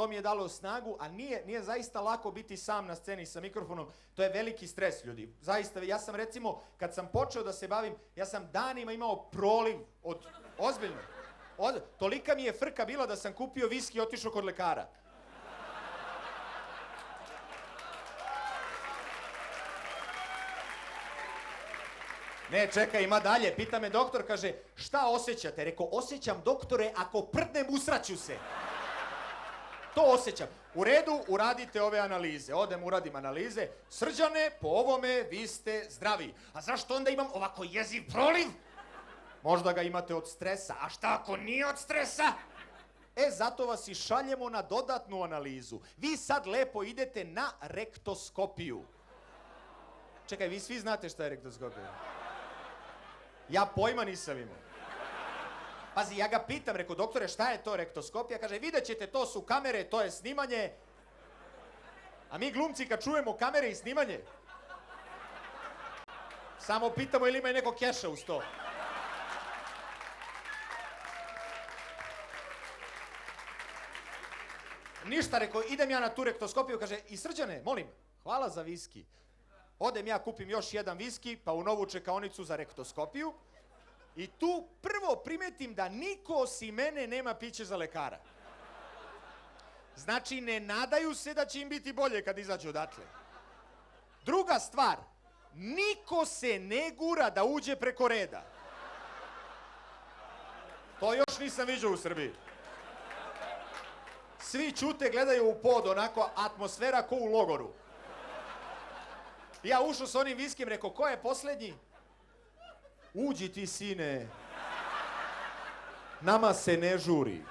to mi je dalo snagu, a nije zaista lako biti sam na sceni sa mikrofonom, to je veliki stres, ljudi. Zaista, ja sam recimo, kad sam počeo da se bavim, ja sam danima imao proliv od, ozbiljno, tolika mi je frka bila da sam kupio viski i otišao kod lekara. Ne, čekaj, ima dalje. Pita me doktor, kaže, šta osjećate? Rekao, osjećam, doktore, ako prdnem, usraću se. To osjećam. U redu, uradite ove analize. Odem, uradim analize. Srđane, po ovome vi ste zdravi. A zašto onda imam ovako jeziv proliv? Možda ga imate od stresa. A šta ako nije od stresa? Zato vas i šaljemo na dodatnu analizu. Vi sad lepo idete na rektoskopiju. Čekaj, vi svi znate šta je rektoskopija? Ja pojma nisam imao. Pazi, ja ga pitam, rekao, doktore, šta je to rektoskopija? Kaže, vidjet ćete, to su kamere, to je snimanje. A mi glumci kad čujemo kamere i snimanje, samo pitamo ili ima neko keša uz to. Ništa, rekao, idem ja na tu rektoskopiju, kaže, i Srđane, molim, hvala za viski. Odem ja, kupim još jedan viski, pa u novu čekaonicu za rektoskopiju. I tu prvo primetim da niko osim mene nema piće za lekara. Znači, ne nadaju se da će im biti bolje kad izađu odatle. Druga stvar, niko se ne gura da uđe preko reda. To još nisam viđao u Srbiji. Svi ćute, gledaju u pod, onako atmosfera ko u logoru. Ja ušao s onim viskim, rekao, ko je poslednji? Uđi ti, sine. Nama se ne žuri.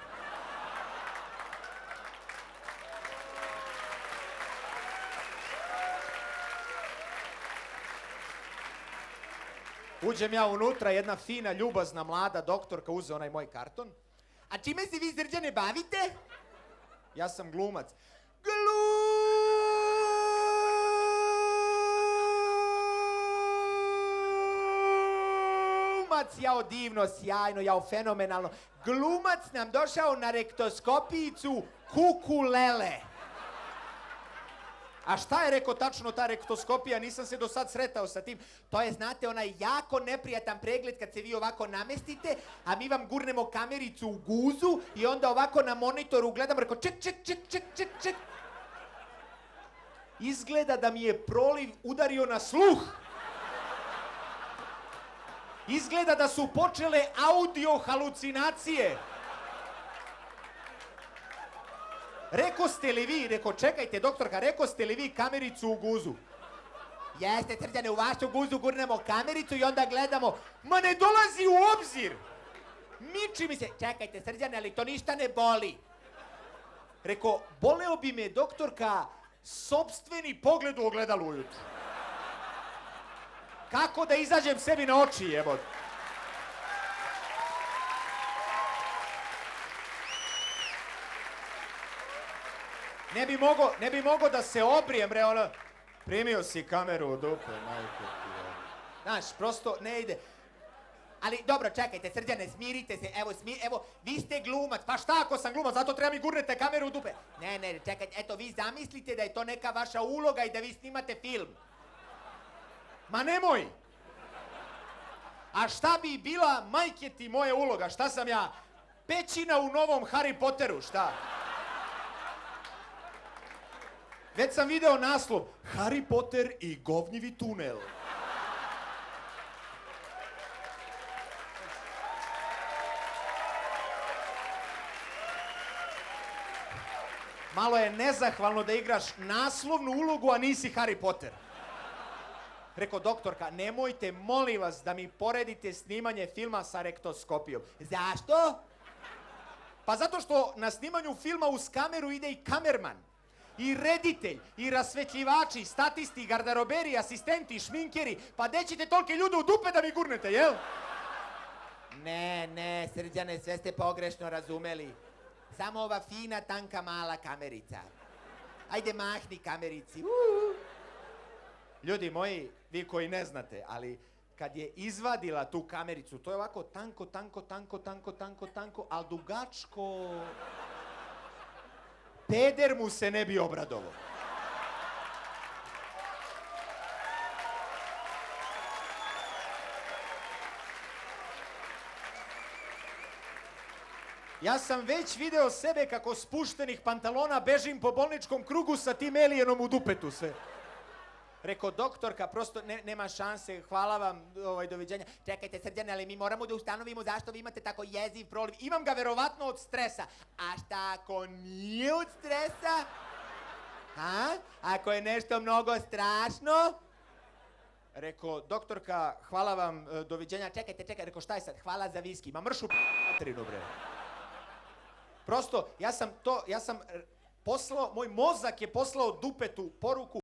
Uđem ja unutra, jedna fina, ljubazna, mlada doktorka uze onaj moj karton. A čime se vi, Srđane, bavite? Ja sam glumac. Glumac, jao divno, sjajno, jao fenomenalno. Glumac nam došao na rektoskopijicu kukulele. A šta je, rekao, tačno ta rektoskopija? Nisam se do sad sretao sa tim. To je, znate, onaj jako neprijatan pregled kad se vi ovako namestite, a mi vam gurnemo kamericu u guzu i onda ovako na monitoru gledamo, rekao, ček. Izgleda da mi je proliv udario na sluh. Izgleda da su počele audio halucinacije. Reko ste li vi, reko, čekajte, doktorka, reko ste li vi kamericu u guzu? Jeste, Srđane, u vašu guzu gurnemo kamericu i onda gledamo. Ma ne dolazi u obzir! Miči mi se, čekajte, Srđane, ali to ništa ne boli. Reko, boleo bi me, doktorka, sopstveni pogled u ogledalu ujutru. Kako da izađem sebi na oči, jebote? Ne bi mogo da se obrijem, bre, ono, primio si kameru u dupe, majko ti. Znaš, prosto ne ide. Ali, dobro, čekajte, Srđane, smirite se, evo, vi ste glumac, pa šta ako sam glumac, zato treba mi gurnete kameru u dupe. Ne, čekajte, eto, vi zamislite da je to neka vaša uloga i da vi snimate film. Ma nemoj! A šta bi bila, majke ti, moja uloga, šta sam ja? Pećina u novom Harry Potteru, šta? Već sam video naslov, Harry Potter i govnjivi tunel. Malo je nezahvalno da igraš naslovnu ulogu, a nisi Harry Potter. Rekao, doktorka, nemojte, molim vas, da mi poredite snimanje filma sa rektoskopijom. Zašto? Pa zato što na snimanju filma uz kameru ide i kamerman, i reditelj, i rasvetljivači, statisti, garderoberi, asistenti, šminkeri. Pa gde ćete tolike ljude u dupe da mi gurnete, jel? Ne, Srđane, sve ste pogrešno razumeli. Samo ova fina, tanka, mala kamerica. Ajde, mahni kamerici. Ljudi moji, vi koji ne znate, ali kad je izvadila tu kamericu, to je ovako tanko, ali dugačko. peder mu se ne bi obradovao. Ja sam već video sebe kako spuštenih pantalona bežim po bolničkom krugu sa tim alijenom u dupetu sve. Rekao, doktorka, prosto nema šanse, hvala vam, doviđenja. Čekajte, Srđane, ali mi moramo da ustanovimo zašto vi imate tako jeziv proliv. Imam ga verovatno od stresa. A šta ako nije od stresa? A? Ako je nešto mnogo strašno? Rekao, doktorka, hvala vam, doviđenja. Čekajte, rekao, šta je sad? Hvala za viski. Ma mršu materinu, bre. Prosto, ja sam poslao, moj mozak je poslao dupetu poruku,